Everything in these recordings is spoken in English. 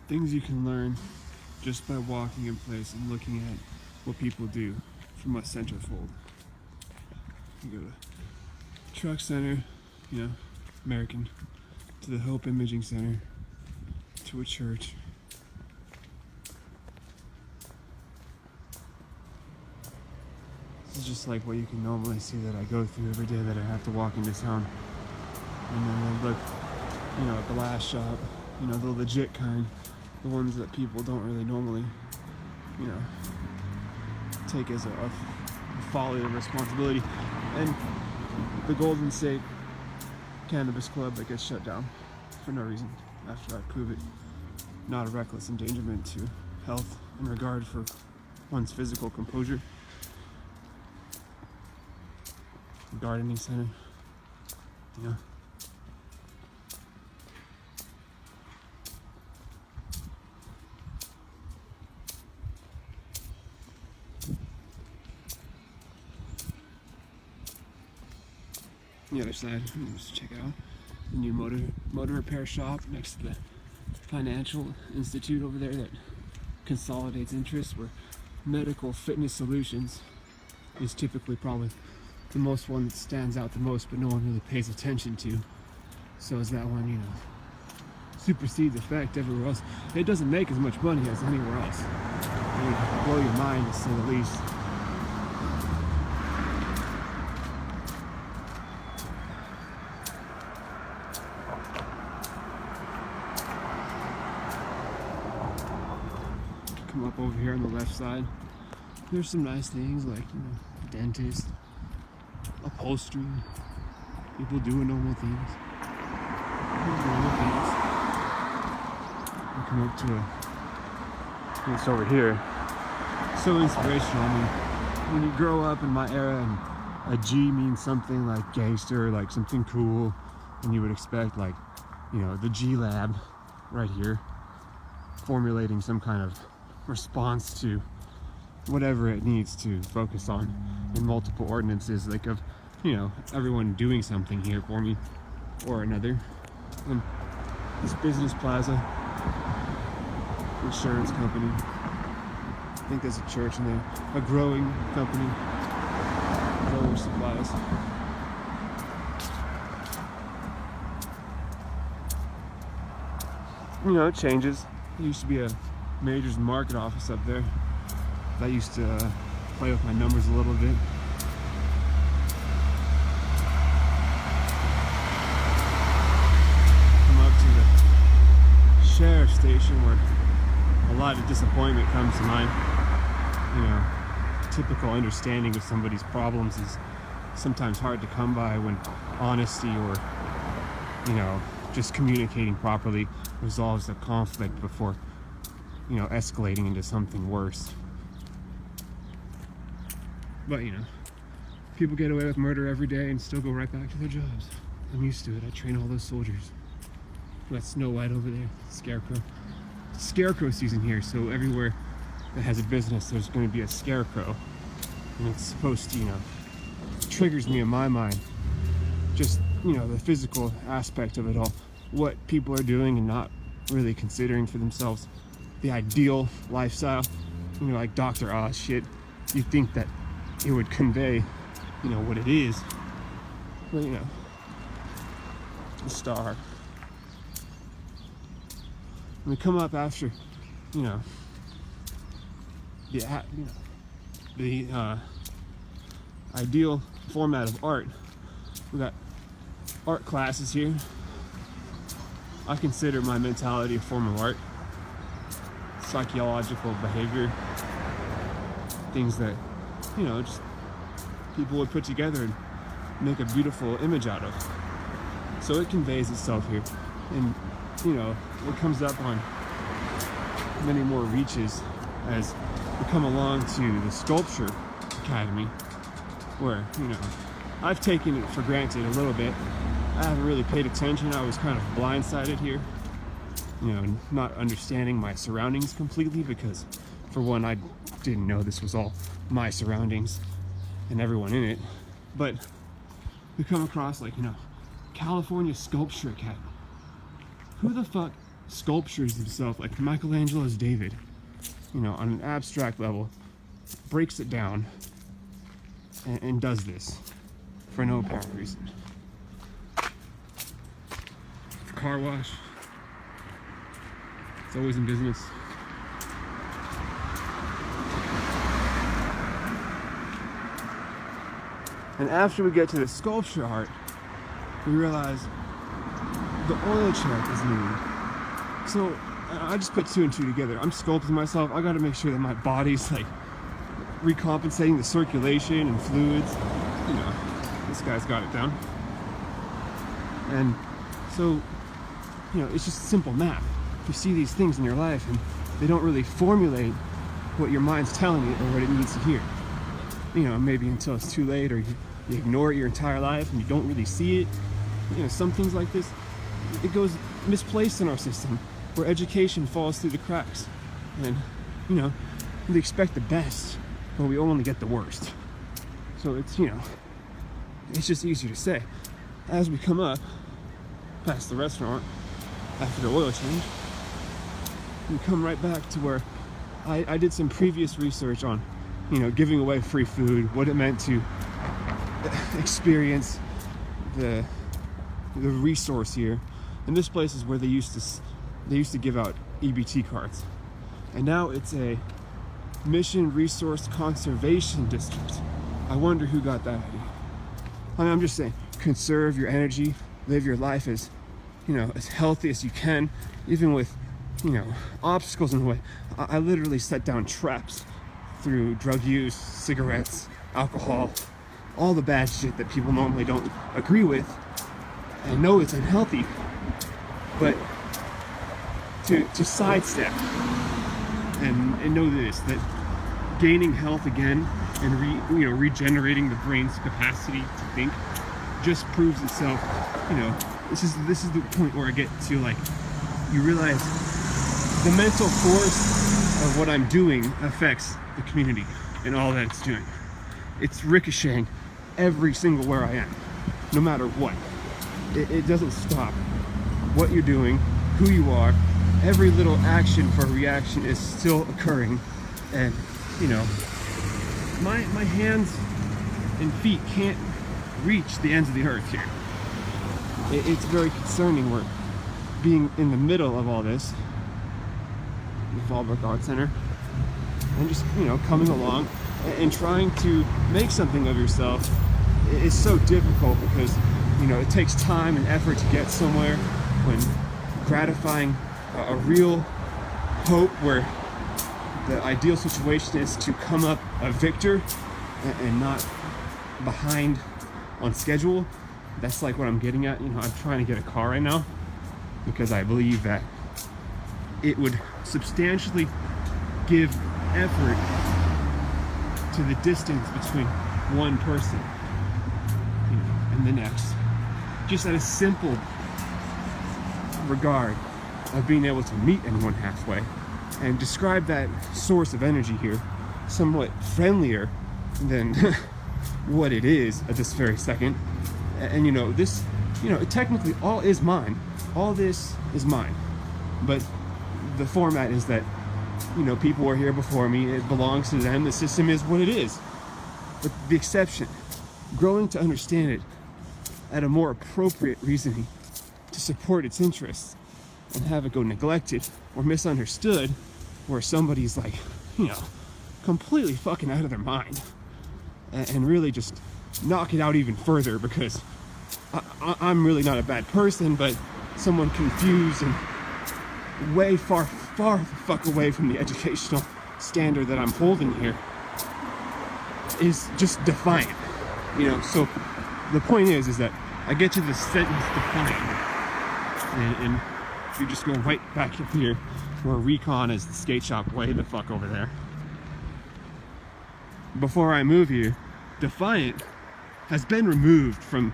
things you can learn just by walking in place and looking at what people do from a centerfold. You go to Truck Center, American, to the Hope Imaging Center, to a church. This is just like what you can normally see that I go through every day that I have to walk into town. And then I look, at the last shop, the legit kind, the ones that people don't really normally, take as a folly of responsibility. And the Golden State Cannabis Club that gets shut down for no reason after I prove it not a reckless endangerment to health and regard for one's physical composure. Gardening center, The other side, let's check out the new motor repair shop next to the financial institute over there that consolidates interests, where Medical Fitness Solutions is typically probably the most one that stands out the most, but no one really pays attention to. So is that one, supersedes effect everywhere else. It doesn't make as much money as anywhere else. It would blow your mind, to say the least. Come up over here on the left side. There's some nice things like, dentist, upholstery, people doing normal things. We come up to a place over here. So inspirational. I mean, when you grow up in my era and a G means something like gangster, like something cool, and you would expect like, the G Lab right here, formulating some kind of response to whatever it needs to focus on in multiple ordinances, like of, everyone doing something here for me or another. This business plaza, insurance company, I think there's a church in there, a growing company, grower supplies. It changes. There used to be a Majors Market office up there. That used to play with my numbers a little bit. Come up to the sheriff's station where a lot of disappointment comes to mind. Typical understanding of somebody's problems is sometimes hard to come by when honesty or, just communicating properly resolves the conflict before, escalating into something worse. But, people get away with murder every day and still go right back to their jobs. I'm used to it. I train all those soldiers. That's Snow White over there, Scarecrow. It's scarecrow season here, so everywhere that has a business, there's going to be a scarecrow. And it's supposed to, triggers me in my mind. Just, the physical aspect of it all. What people are doing and not really considering for themselves. The ideal lifestyle. Like Dr. Oz shit. You think that it would convey, what it is. But, the star. When we come up after, the ideal format of art, we got art classes here. I consider my mentality a form of art. Psychological behavior. Things that, just people would put together and make a beautiful image out of. So it conveys itself here. And, it comes up on many more reaches as we come along to the Sculpture Academy, where, I've taken it for granted a little bit. I haven't really paid attention. I was kind of blindsided here, not understanding my surroundings completely, because for one, I didn't know this was all my surroundings and everyone in it. But we come across California Sculpture Academy. Who the fuck sculptures himself, like Michelangelo's David, you know, on an abstract level, breaks it down and does this for no apparent reason. Car wash. It's always in business. And after we get to the sculpture art, we realize the oil check is needed. So I just put two and two together. I'm sculpting myself. I got to make sure that my body's like recompensating the circulation and fluids. You know, this guy's got it down. And so, you know, it's just simple math. You see these things in your life and they don't really formulate what your mind's telling you or what it needs to hear. You know, maybe until it's too late, or you ignore it your entire life and you don't really see it. You know, some things like this, it goes misplaced in our system, where education falls through the cracks. And, you know, we expect the best, but we only get the worst. So it's, you know, it's just easier to say. As we come up past the restaurant after the oil change, we come right back to where I did some previous research on, you know, giving away free food, what it meant to experience the resource here. And this place is where they used to give out EBT cards, and now it's a Mission Resource Conservation District. I wonder who got that idea. I mean, I'm just saying, conserve your energy, live your life as, you know, as healthy as you can, even with, you know, obstacles in the way. I literally set down traps through drug use, cigarettes, alcohol, all the bad shit that people normally don't agree with. I know it's unhealthy, but to sidestep and know this, that gaining health again and regenerating the brain's capacity to think just proves itself. You know, this is the point where I get to, like, you realize the mental force of what I'm doing affects the community and all that it's doing. It's ricocheting every single where I am, no matter what. It doesn't stop. What you're doing, who you are, every little action for reaction is still occurring. And, you know, my hands and feet can't reach the ends of the earth here. It's very concerning. We're being in the middle of all this, the Fallbrook Art Center, and just, you know, coming along and trying to make something of yourself is so difficult, because, you know, it takes time and effort to get somewhere, when gratifying a real hope where the ideal situation is to come up a victor and not behind on schedule. That's like what I'm getting at. You know, I'm trying to get a car right now because I believe that it would substantially give effort to the distance between one person, you know, and the next. Just at a simple regard of being able to meet anyone halfway and describe that source of energy here somewhat friendlier than what it is at this very second. And you know, this, you know, technically all is mine. All this is mine. But the format is that, you know, people were here before me. It belongs to them. The system is what it is. But the exception, growing to understand it at a more appropriate reasoning to support its interests, and have it go neglected or misunderstood where somebody's like, you know, completely fucking out of their mind, and really just knock it out even further, because I'm really not a bad person, but someone confused and way far the fuck away from the educational standard that I'm holding here is just defiant, you know. So the point is that I get to the sentence defiant, and you just go right back up here where Recon is the skate shop way the fuck over there. Before I move here, defiant has been removed from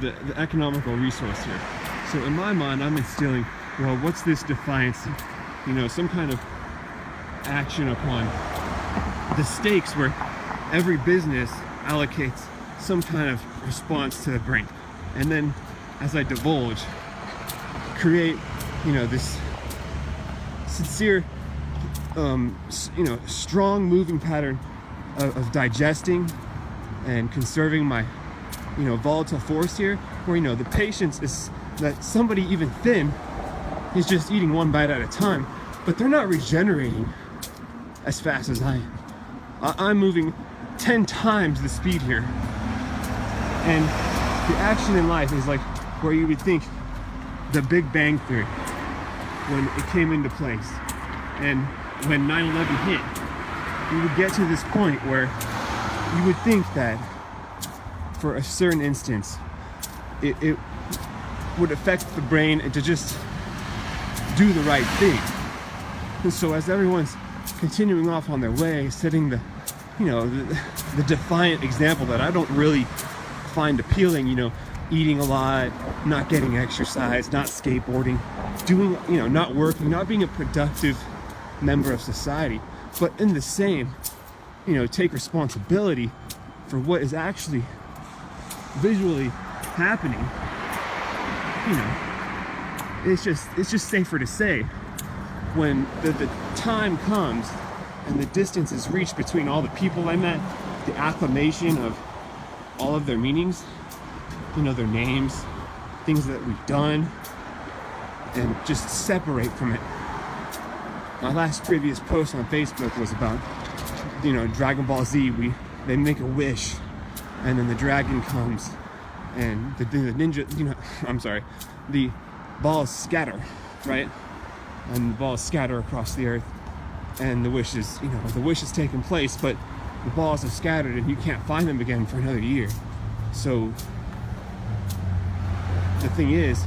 the economical resource here. So in my mind, I'm instilling, well, what's this defiance? You know, some kind of action upon the stakes where every business allocates some kind of response to the brain. And then as I divulge, create, you know, this sincere, strong moving pattern of digesting and conserving my, volatile force here, where, the patience is that somebody even thin is just eating one bite at a time, but they're not regenerating as fast as I am. I'm moving 10 times the speed here. And the action in life is like where you would think the Big Bang Theory, when it came into place. And when 9/11 hit, you would get to this point where you would think that for a certain instance, it would affect the brain to just do the right thing. And so as everyone's continuing off on their way, setting the defiant example that I don't really find appealing, eating a lot, not getting exercise, not skateboarding, doing, not working, not being a productive member of society, but in the same, take responsibility for what is actually visually happening. It's just safer to say when the time comes and the distance is reached between all the people I met, the acclamation of all of their meanings, their names, things that we've done, and just separate from it. My last previous post on Facebook was about, Dragon Ball Z. They make a wish, and then the dragon comes, and the ninja, the balls scatter, right? And the balls scatter across the earth, and the wish is taking place, but the balls have scattered, and you can't find them again for another year. So the thing is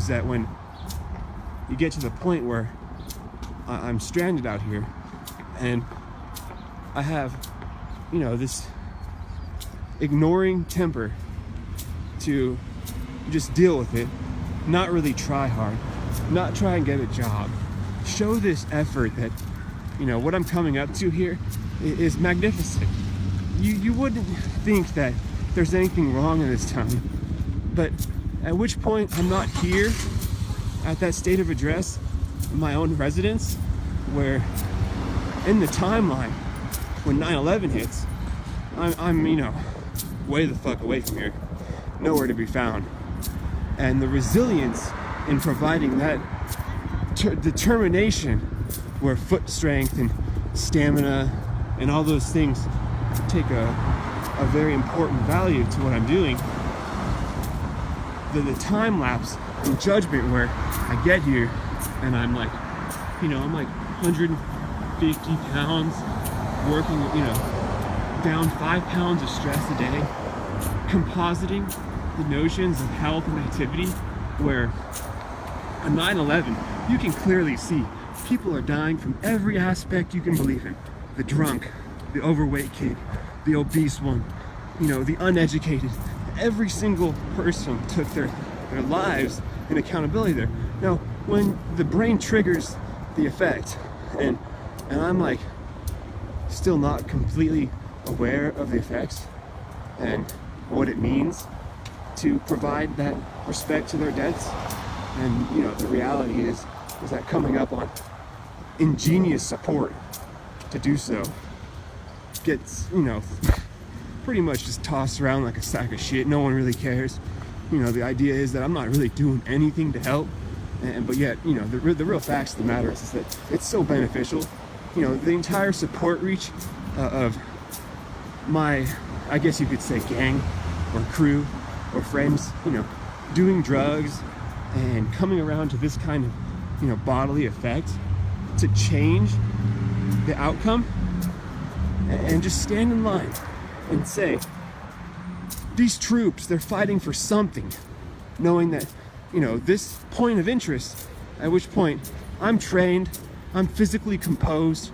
that when you get to the point where I'm stranded out here, and I have, this ignoring temper to just deal with it, not really try hard, not try and get a job, show this effort that, what I'm coming up to here is magnificent. You wouldn't think that there's anything wrong in this town, but at which point I'm not here at that state of address in my own residence, where in the timeline when 9/11 hits, I'm way the fuck away from here, nowhere to be found. And the resilience in providing that determination, where foot strength and stamina and all those things take a very important value to what I'm doing. The time lapse in judgment where I get here and I'm like, I'm like 150 pounds working, down 5 pounds of stress a day, compositing the notions of health and activity, where on 9/11 you can clearly see people are dying from every aspect you can believe in. The drunk, the overweight kid, the obese one, the uneducated. Every single person took their lives in accountability there. Now, when the brain triggers the effect, and I'm like still not completely aware of the effects and what it means to provide that respect to their deaths, and the reality is that coming up on ingenious support to do so gets pretty much just tossed around like a sack of shit. No one really cares. The idea is that I'm not really doing anything to help, but yet the real facts of the matter is that it's so beneficial. The entire support reach of my, I guess you could say, gang or crew or friends, doing drugs and coming around to this kind of bodily effect to change the outcome, and just stand in line and say, these troops, they're fighting for something, knowing that this point of interest, at which point I'm trained, I'm physically composed,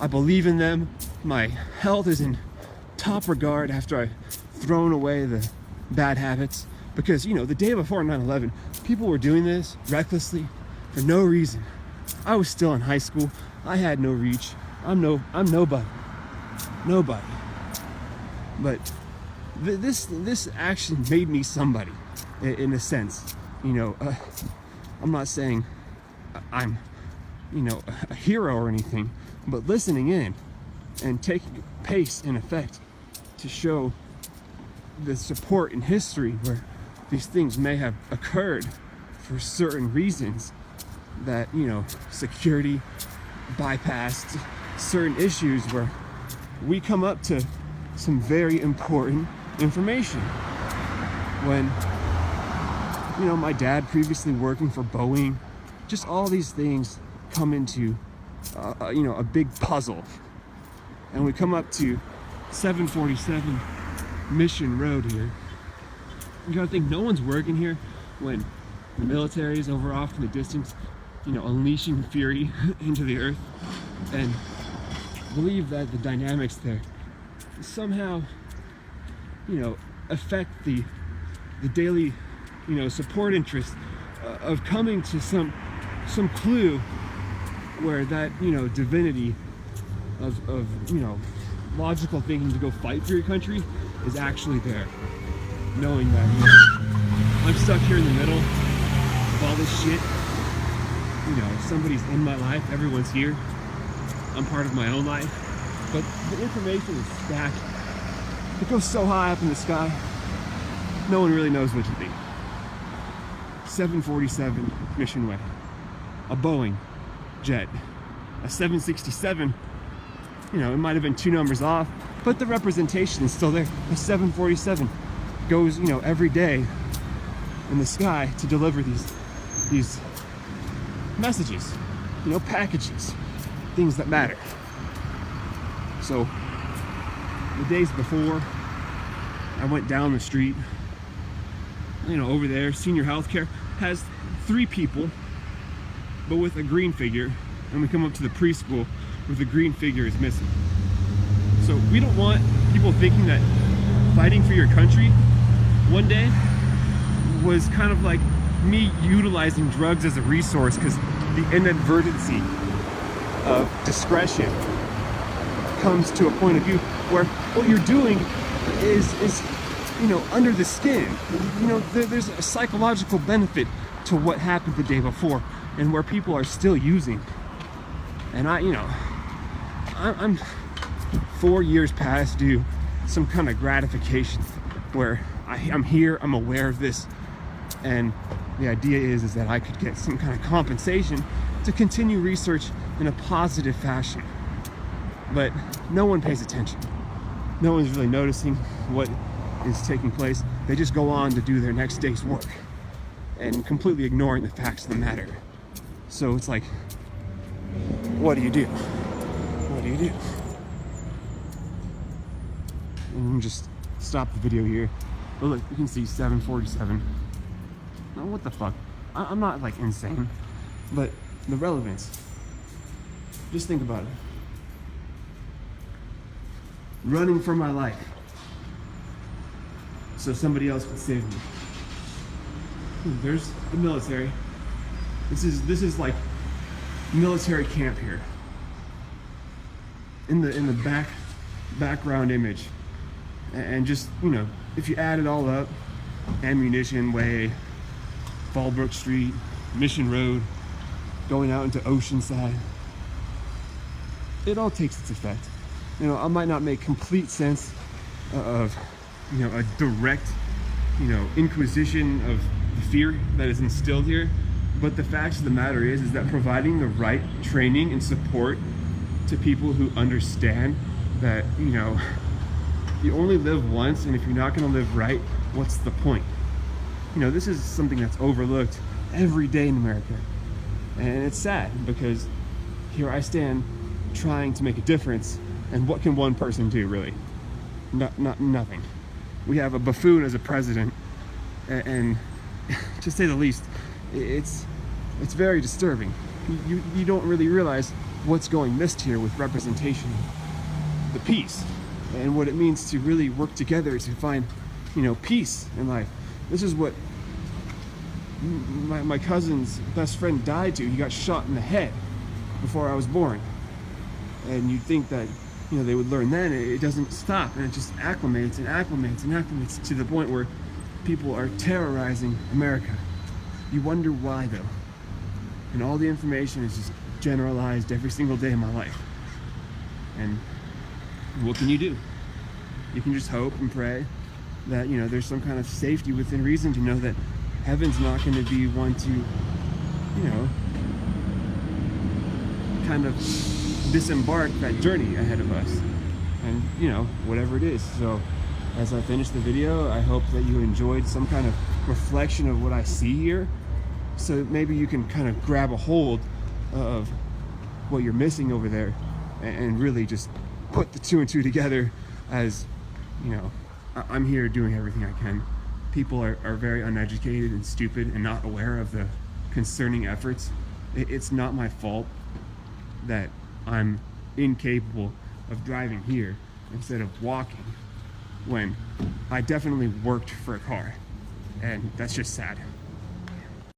I believe in them, my health is in top regard after I've thrown away the bad habits, because the day before 9/11 people were doing this recklessly for no reason. I was still in high school, I had no reach, I'm nobody, but this action made me somebody, in a sense. I'm not saying I'm you know, a hero or anything, but listening in and taking pace and effect to show the support in history where these things may have occurred for certain reasons, that, you know, security bypassed certain issues where we come up to some very important information. When, you know, my dad previously working for Boeing, just all these things come into you know, a big puzzle, and we come up to 747 Mission Road here. You gotta think no one's working here when the military is over off in the distance, you know, unleashing fury into the earth, and believe that the dynamics there somehow, you know, affect the daily, you know, support interest of coming to some clue where that, you know, divinity of you know, logical thinking to go fight for your country is actually there. Knowing that, you know, I'm stuck here in the middle of all this shit. You know, somebody's in my life, everyone's here. I'm part of my own life. But the information is stacked. It goes so high up in the sky, no one really knows what to think. 747 Mission Way, a Boeing jet, a 767, you know, it might have been 2 numbers off, but the representation is still there. A 747 goes, you know, every day in the sky to deliver these messages, you know, packages, things that matter. So the days before, I went down the street, you know, over there, Senior Healthcare has 3 people, but with a green figure, and we come up to the preschool where the green figure is missing. So we don't want people thinking that fighting for your country one day was kind of like me utilizing drugs as a resource, because the inadvertency of discretion comes to a point of view where what you're doing is you know, under the skin. You know, there's a psychological benefit to what happened the day before, and where people are still using. And you know, I'm 4 years past due some kind of gratification where I'm here, I'm aware of this, and the idea is that I could get some kind of compensation to continue research in a positive fashion. But no one pays attention. No one's really noticing what is taking place. They just go on to do their next day's work and completely ignoring the facts of the matter. So it's like, what do you do? What do you do? And just stop the video here. But look, you can see 747. Now, what the fuck? I'm not like insane, but the relevance. Just think about it. Running for my life so somebody else can save me. There's the military. This is like military camp here. In the background image, and just, you know, if you add it all up, Ammunition Way, Fallbrook Street, Mission Road, going out into Oceanside, it all takes its effect. You know, I might not make complete sense of, you know, a direct, you know, inquisition of the fear that is instilled here, but the fact of the matter is that providing the right training and support to people who understand that, you know, you only live once, and if you're not going to live right, what's the point? You know, this is something that's overlooked every day in America, and it's sad because here I stand trying to make a difference, and what can one person do, really? Nothing. We have a buffoon as a president, and to say the least, it's very disturbing. You don't really realize what's going missed here with representation, the peace, and what it means to really work together to find, you know, peace in life. This is what my cousin's best friend died to. He got shot in the head before I was born, and you'd think that, you know, they would learn then. It doesn't stop, and it just acclimates and acclimates and acclimates to the point where people are terrorizing America. You wonder why, though, and all the information is just generalized every single day of my life. And what can you do? You can just hope and pray that, you know, there's some kind of safety within reason to know that heaven's not going to be one to, you know, kind of disembark that journey ahead of us. And, you know, whatever it is. So as I finish the video, I hope that you enjoyed some kind of reflection of what I see here. So maybe you can kind of grab a hold of what you're missing over there and really just put the two and two together as, you know, I'm here doing everything I can. People are very uneducated and stupid and not aware of the concerning efforts. It's not my fault that I'm incapable of driving here instead of walking when I definitely worked for a car. And that's just sad.